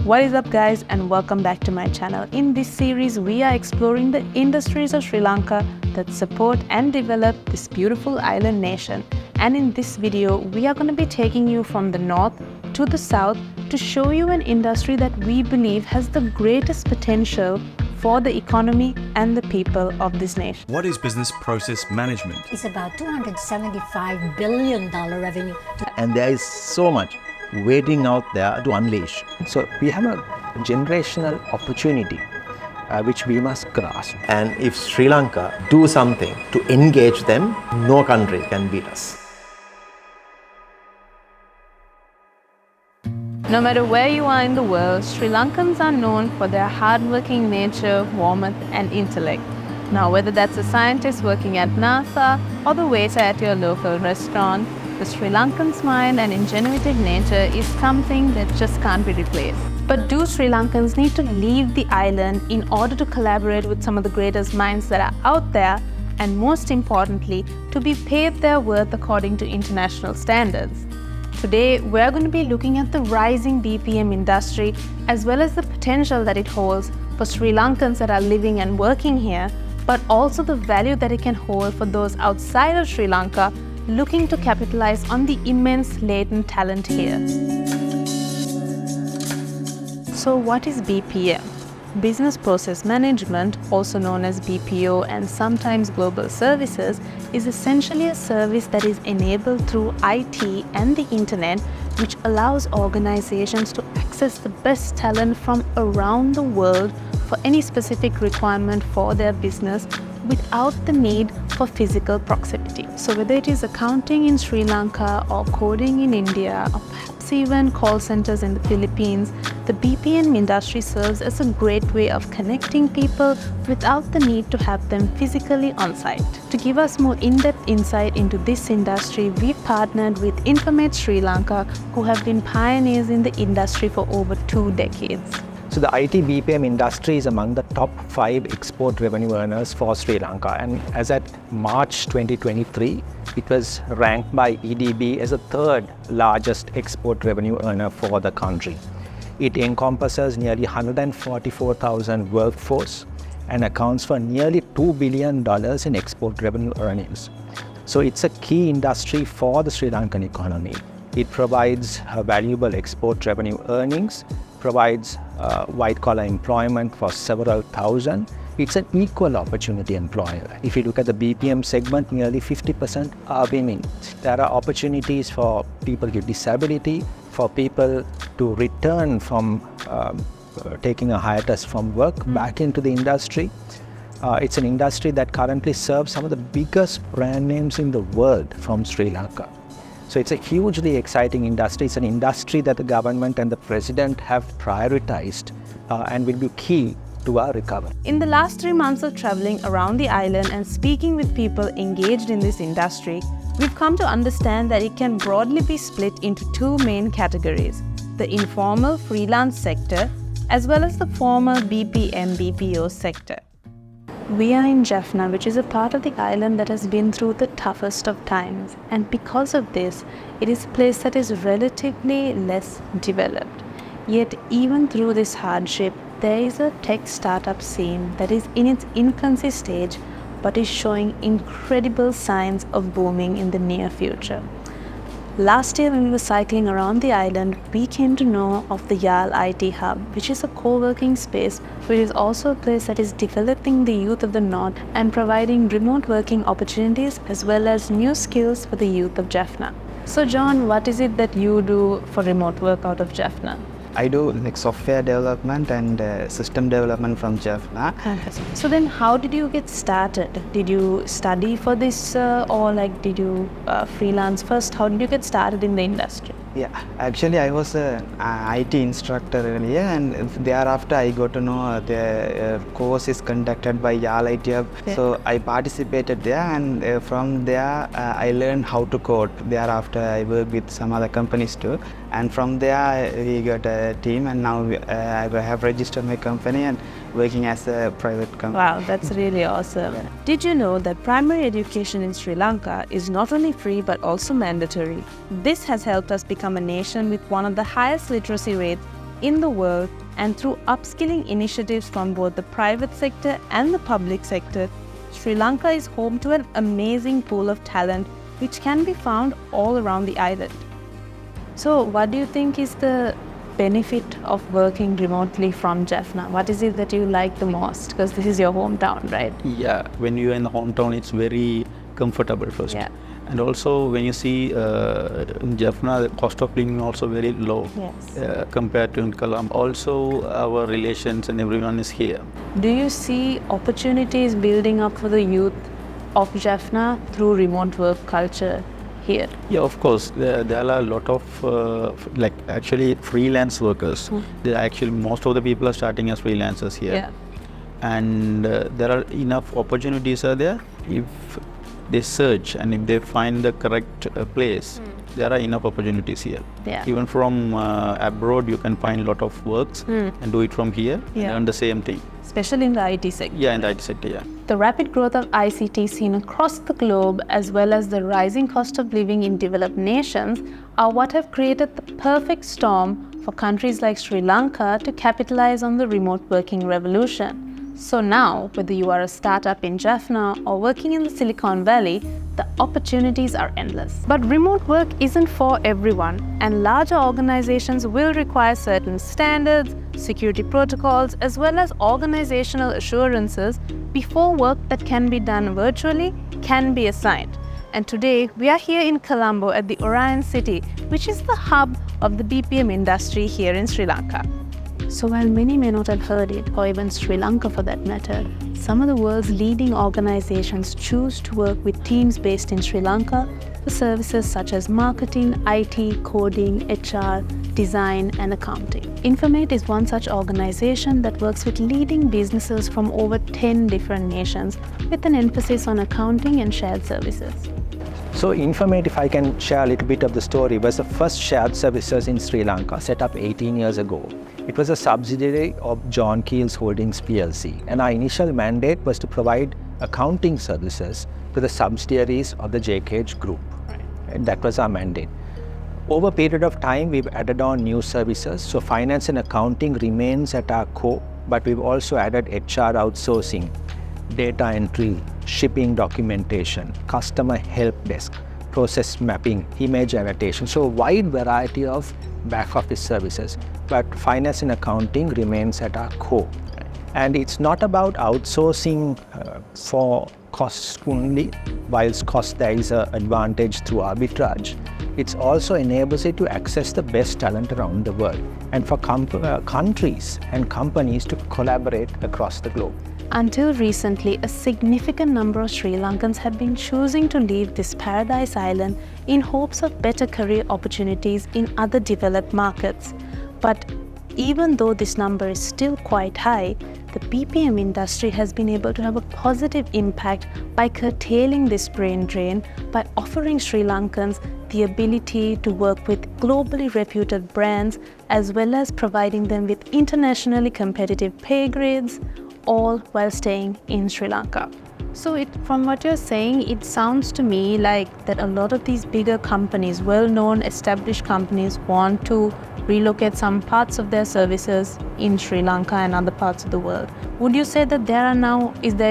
What is up guys, and welcome back to my channel. In this series we are exploring the industries of Sri Lanka that support and develop this beautiful island nation. And in this video we are going to be taking you from the north to the south to show you an industry that we believe has the greatest potential for the economy and the people of this nation. What is business process management? It's about $275 billion revenue. And there is so much waiting out there to unleash. So we have a generational opportunity which we must grasp. And if Sri Lanka do something to engage them, no country can beat us. No matter where you are in the world, Sri Lankans are known for their hardworking nature, warmth and intellect. Now whether that's a scientist working at NASA or the waiter at your local restaurant, the Sri Lankan's mind and ingenuitive nature is something that just can't be replaced. But do Sri Lankans need to leave the island in order to collaborate with some of the greatest minds that are out there, and most importantly, to be paid their worth according to international standards? Today, we're going to be looking at the rising BPM industry as well as the potential that it holds for Sri Lankans that are living and working here, but also the value that it can hold for those outside of Sri Lanka looking to capitalize on the immense latent talent here. So what is BPM? Business Process Management, also known as BPO and sometimes Global Services, is essentially a service that is enabled through IT and the internet, which allows organizations to access the best talent from around the world for any specific requirement for their business without the need for physical proximity. So whether it is accounting in Sri Lanka or coding in India or perhaps even call centers in the Philippines, the BPM industry serves as a great way of connecting people without the need to have them physically on site. To give us more in-depth insight into this industry, we've partnered with Infomate Sri Lanka, who have been pioneers in the industry for over 2 decades. So the IT-BPM industry is among the top 5 export revenue earners for Sri Lanka, and as at March 2023, it was ranked by EDB as the 3rd largest export revenue earner for the country. It encompasses nearly 144,000 workforce and accounts for nearly $2 billion in export revenue earnings. So it's a key industry for the Sri Lankan economy. It provides valuable export revenue earnings, provides white-collar employment for several thousand. It's an equal opportunity employer. If you look at the BPM segment, nearly 50% are women. There are opportunities for people with disability, for people to return from taking a hiatus from work back into the industry. It's an industry that currently serves some of the biggest brand names in the world from Sri Lanka. So it's a hugely exciting industry. It's an industry that the government and the president have prioritized and will be key to our recovery. In the last 3 months of traveling around the island and speaking with people engaged in this industry, we've come to understand that it can broadly be split into 2 main categories: the informal freelance sector as well as the formal BPM BPO sector. We are in Jaffna, which is a part of the island that has been through the toughest of times, and because of this, it is a place that is relatively less developed. Yet even through this hardship, there is a tech startup scene that is in its infancy stage but is showing incredible signs of booming in the near future. Last year when we were cycling around the island, we came to know of the YAL IT Hub, which is a co-working space, which is also a place that is developing the youth of the North and providing remote working opportunities as well as new skills for the youth of Jaffna. So John, what is it that you do for remote work out of Jaffna? I do like software development and system development from Jaffna. So then how did you get started? Did you study for this or like did you freelance first? How did you get started in the industry? Yeah, actually I was an IT instructor earlier, and thereafter I got to know the course is conducted by YAL IT Hub. Yeah. So I participated there, and from there I learned how to code. Thereafter I worked with some other companies too, and from there we got a team, and now I have registered my company and working as a private company. Wow, that's really awesome. Yeah. Did you know that primary education in Sri Lanka is not only free but also mandatory? This has helped us become a nation with one of the highest literacy rates in the world, and through upskilling initiatives from both the private sector and the public sector, Sri Lanka is home to an amazing pool of talent which can be found all around the island. So what do you think is the benefit of working remotely from Jaffna? What is it that you like the most? Because this is your hometown, right? Yeah, when you're in the hometown, it's very comfortable first. Yeah. And also when you see in Jaffna, the cost of living also very low compared to in Colombo. Also, our relations and everyone is here. Do you see opportunities building up for the youth of Jaffna through remote work culture here? Yeah, of course. There are a lot of actually freelance workers. Most of the people are starting as freelancers here. Yeah. And there are enough opportunities are there. If they search and if they find the correct place, there are enough opportunities here. Yeah. Even from abroad, you can find a lot of works and do it from here and earn the same thing. Especially in the IT sector. Yeah, in the IT sector, yeah. The rapid growth of ICT seen across the globe, as well as the rising cost of living in developed nations, are what have created the perfect storm for countries like Sri Lanka to capitalize on the remote working revolution. So now, whether you are a startup in Jaffna or working in the Silicon Valley, the opportunities are endless. But remote work isn't for everyone, and larger organizations will require certain standards, security protocols, as well as organizational assurances before work that can be done virtually can be assigned. And today, we are here in Colombo at the Orion City, which is the hub of the BPM industry here in Sri Lanka. So while many may not have heard it, or even Sri Lanka for that matter, some of the world's leading organizations choose to work with teams based in Sri Lanka for services such as marketing, IT, coding, HR, design, and accounting. Informate is one such organization that works with leading businesses from over 10 different nations with an emphasis on accounting and shared services. So Informate, if I can share a little bit of the story, was the first shared services in Sri Lanka, set up 18 years ago. It was a subsidiary of John Keel's Holdings PLC, and our initial mandate was to provide accounting services to the subsidiaries of the JKH group. And that was our mandate. Over a period of time, we've added on new services. So finance and accounting remains at our core, but we've also added HR outsourcing, data entry, shipping documentation, customer help desk, process mapping, image annotation. So a wide variety of back office services, but finance and accounting remains at our core. And it's not about outsourcing for cost only, whilst cost there is an advantage through arbitrage. It also enables it to access the best talent around the world, and for countries and companies to collaborate across the globe. Until recently, a significant number of Sri Lankans have been choosing to leave this paradise island in hopes of better career opportunities in other developed markets. But even though this number is still quite high, the BPM industry has been able to have a positive impact by curtailing this brain drain by offering Sri Lankans the ability to work with globally reputed brands, as well as providing them with internationally competitive pay grades, all while staying in Sri Lanka. So from what you're saying, it sounds to me like that a lot of these bigger companies, well-known established companies, want to relocate some parts of their services in Sri Lanka and other parts of the world. Would you say that there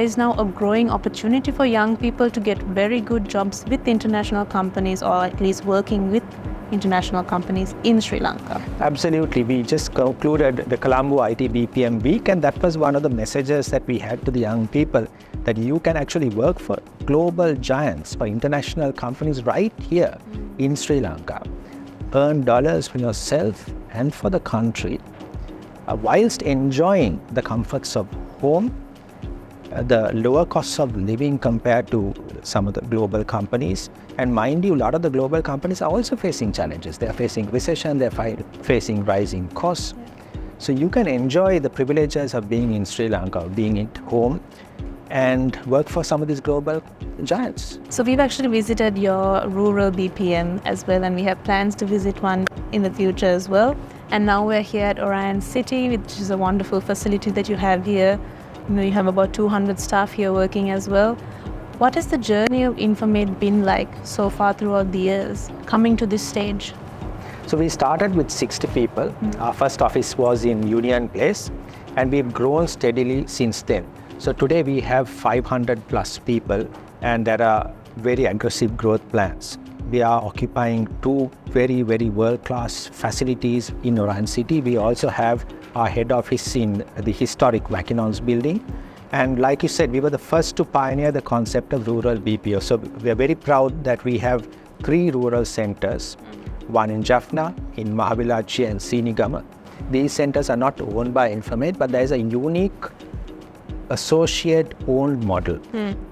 is now a growing opportunity for young people to get very good jobs with international companies, or at least working with international companies in Sri Lanka? Absolutely. We just concluded the Colombo IT-BPM week, and that was one of the messages that we had to the young people, that you can actually work for global giants, for international companies right here in Sri Lanka. Earn dollars for yourself and for the country, whilst enjoying the comforts of home, the lower costs of living compared to some of the global companies. And mind you, a lot of the global companies are also facing challenges. They're facing recession, they're facing rising costs. So you can enjoy the privileges of being in Sri Lanka, being at home, and work for some of these global giants. So we've actually visited your rural BPM as well, and we have plans to visit one in the future as well. And now we're here at Orion City, which is a wonderful facility that you have here. You have about 200 staff here working as well. What has the journey of Informate been like so far throughout the years, coming to this stage? So we started with 60 people. Our first office was in Union Place, and we've grown steadily since then. So today we have 500 plus people, and there are very aggressive growth plans. We are occupying two very world-class facilities in Orion City. We also have our head office in the historic Wakinons building. And like you said, we were the first to pioneer the concept of rural BPO. So we are very proud that we have 3 rural centers, one in Jaffna, in Mahavilachi and Sinigama. These centers are not owned by Infomate, but there is a unique associate-owned model,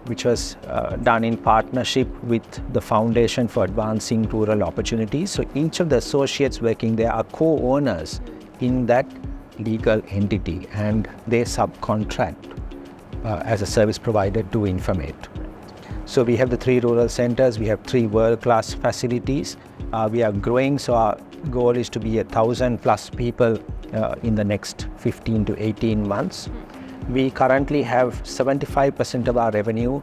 which was done in partnership with the Foundation for Advancing Rural Opportunities. So each of the associates working there are co-owners in that legal entity, and they subcontract as a service provider to Informate. So we have the 3 rural centers, we have 3 world-class facilities. We are growing, so our goal is to be 1,000 plus people in the next 15 to 18 months. We currently have 75% of our revenue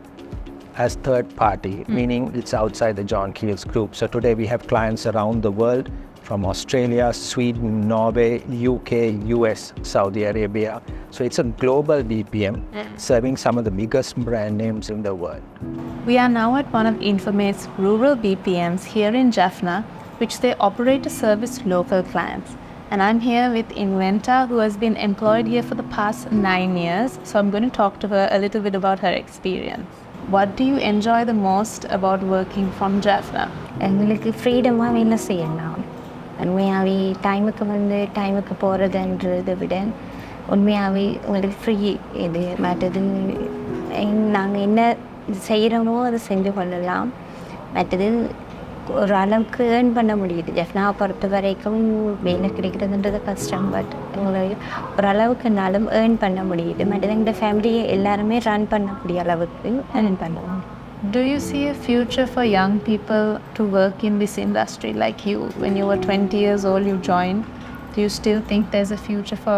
as third party, meaning it's outside the John Keel's group. So today we have clients around the world, from Australia, Sweden, Norway, UK, US, Saudi Arabia. So it's a global BPM serving some of the biggest brand names in the world. We are now at one of Infomate's rural BPMs here in Jaffna, which they operate to service local clients. And I'm here with Inventa, who has been employed here for the past 9 years. So I'm going to talk to her a little bit about her experience. What do you enjoy the most about working from Jaffna? எங்களுக்கு ஃப்ரீடமாக வேலை செய்யலாம். உண்மையாகவே டைமுக்கு போகிறதுன்றதை விட உண்மையாகவே உங்களுக்கு free இது மற்றது நாங்கள் என்ன செய்கிறோமோ அதை செஞ்சு கொள்ளலாம். மற்றது ஒரு அளவுக்கு ஏர்ன் பண்ண முடியுது. ஜெஃப்னாவை பொறுத்த வரைக்கும் வேலை கிடைக்கிறதுன்றது கஷ்டம், பட் எங்களுக்கு ஒரு அளவுக்குனாலும் ஏர்ன் பண்ண முடியுது. மற்றது எங்கள் ஃபேமிலியை எல்லாருமே ரன் பண்ணக்கூடிய அளவுக்கு ஏர்ன் பண்ணுவோம். Do you see a future for young people to work in this industry like you? When you were 20 years old, you joined. Do you still think there's a future for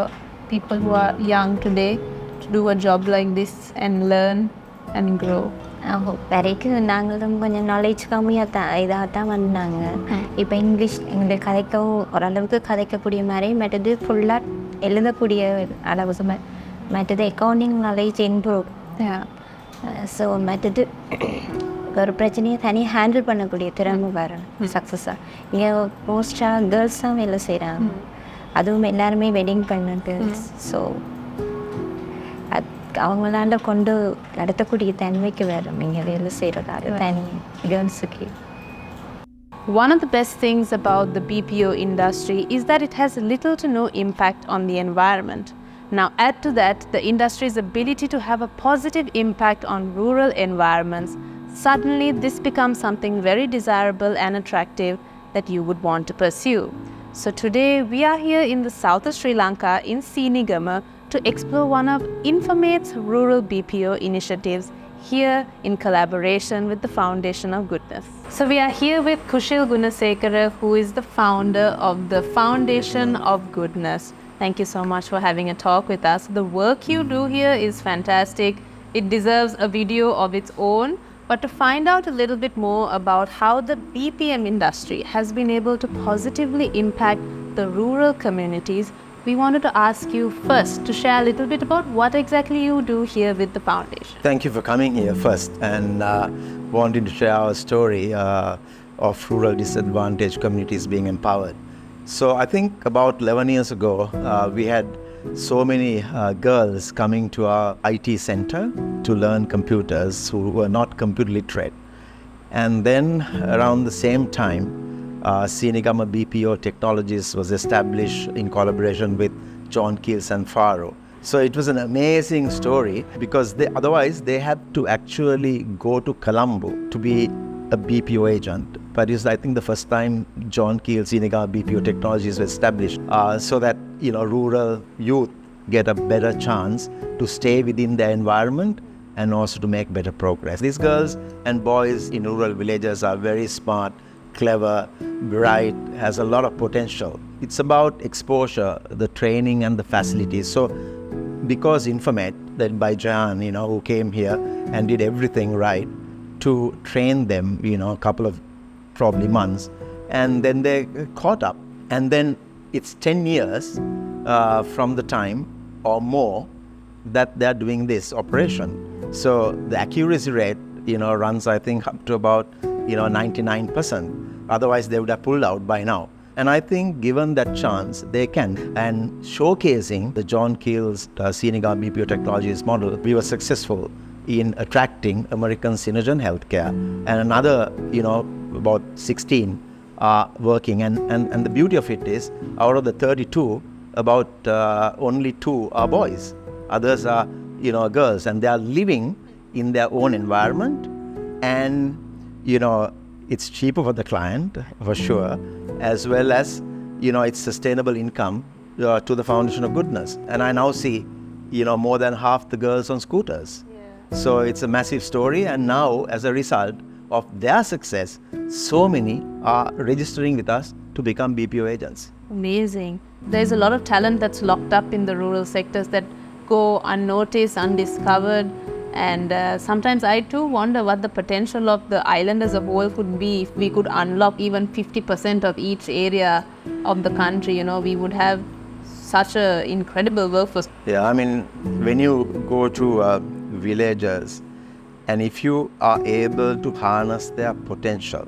people who are young today to do a job like this and learn and grow? வரைக்கும் நாங்களும் கொஞ்சம் knowledge கம்மியாக இதாக வந்தாங்க. இப்போ English எங்களுக்கு கதைக்கவும் ஓரளவுக்கு கதைக்கக்கூடிய மாதிரி, மற்றது ஃபுல்லாக எழுதக்கூடிய அளவு, மற்றது அக்கௌண்டிங் நாலேஜ் இம்ப்ரூவ். ஸோ மற்றது ஒரு பிரச்சனையை தனியாக ஹேண்டில் பண்ணக்கூடிய திறமை வரணும் சக்ஸஸாக. இங்கே மோஸ்ட்டாக கேர்ள்ஸ் தான் வேலை செய்கிறாங்க, அதுவும் எல்லாருமே வெட்டிங் பண்ண கேர்ள்ஸ். ஸோ அவங்களால கொண்டு நடத்தக்கூடிய தன்மைக்கு வரும் இங்கே வேலை செய்கிறதால தனி கேர்ள்ஸுக்கு. One of the best things about the BPO industry is that it has little to no impact on the environment. Now add to that the industry's ability to have a positive impact on rural environments. Suddenly this becomes something very desirable and attractive that you would want to pursue. So today we are here in the south of Sri Lanka in Sinigama to explore one of Infomate's rural BPO initiatives here in collaboration with the Foundation of Goodness. So we are here with Kushil Gunasekara, who is the founder of the Foundation of Goodness. Thank you so much for having a talk with us. The work you do here is fantastic. It deserves a video of its own. But to find out a little bit more about how the BPM industry has been able to positively impact the rural communities, we wanted to ask you first to share a little bit about what exactly you do here with the foundation. Thank you for coming here first and wanting to share our story of rural disadvantaged communities being empowered. So I think about 11 years ago, we had so many girls coming to our IT center to learn computers who were not computer literate. And then around the same time, Sinigama BPO Technologies was established in collaboration with John Keels and Faro. So it was an amazing story because otherwise they had to actually go to Colombo to be a BPO agent. But it's, I think, the first time John Keel Sinigama BPO Technologies was established so that rural youth get a better chance to stay within their environment and also to make better progress. These girls and boys in rural villages are very smart, clever, bright, has a lot of potential. It's about exposure, the training and the facilities. So because Informate, led by Jan, who came here and did everything right to train them, a couple of probably months, and then they caught up And then it's 10 years from the time or more that they're doing this operation. So the accuracy rate, runs, I think, up to about, 99%. Otherwise, they would have pulled out by now. And I think given that chance, they can. And showcasing the John Keel's Sri Lanka BPO Technologies model, we were successful in attracting Americans in healthcare. And another, about 16 are working. And the beauty of it is, out of the 32, about only 2 are boys. Others are, girls. And they are living in their own environment. And, it's cheaper for the client, for sure, as well as, it's sustainable income to the foundation of goodness. And I now see, more than half the girls on scooters. Yeah. So it's a massive story. And now, as a result of their success, so many are registering with us to become BPO agents. Amazing. There's a lot of talent that's locked up in the rural sectors that go unnoticed, undiscovered. And sometimes I too wonder what the potential of the island as a whole could be if we could unlock even 50% of each area of the country. We would have such an incredible workforce. Yeah, I mean, when you go to villages, and if you are able to harness their potential,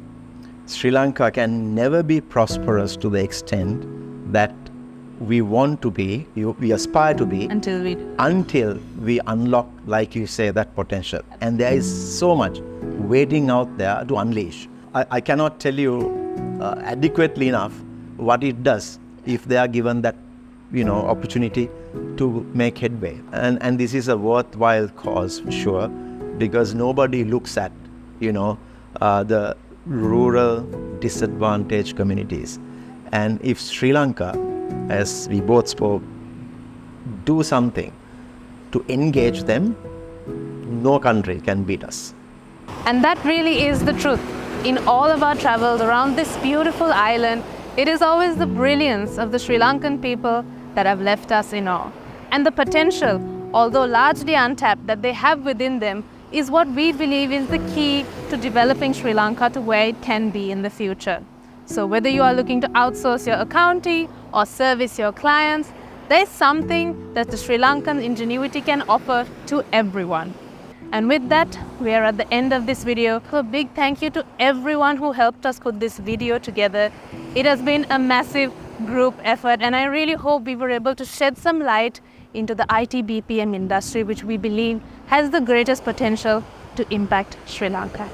Sri Lanka can never be prosperous to the extent that we want to be, we aspire to be, until we unlock, like you say, that potential. And there is so much waiting out there to unleash. I cannot tell you adequately enough what it does if they are given that, opportunity to make headway. And this is a worthwhile cause, for sure, because nobody looks at, the rural disadvantaged communities. And if Sri Lanka, as we both spoke, do something to engage them, no country can beat us. And that really is the truth. In all of our travels around this beautiful island, it is always the brilliance of the Sri Lankan people that have left us in awe. And the potential, although largely untapped, that they have within them is what we believe is the key to developing Sri Lanka to where it can be in the future. So whether you are looking to outsource your accounting or service your clients, there is something that the Sri Lankan ingenuity can offer to everyone. And with that, we are at the end of this video. So a big thank you to everyone who helped us put this video together. It has been a massive group effort, and I really hope we were able to shed some light into the IT-BPM industry, which we believe has the greatest potential to impact Sri Lanka.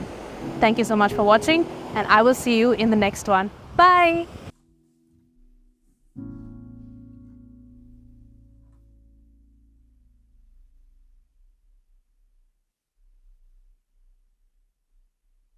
Thank you so much for watching, and I will see you in the next one. Bye!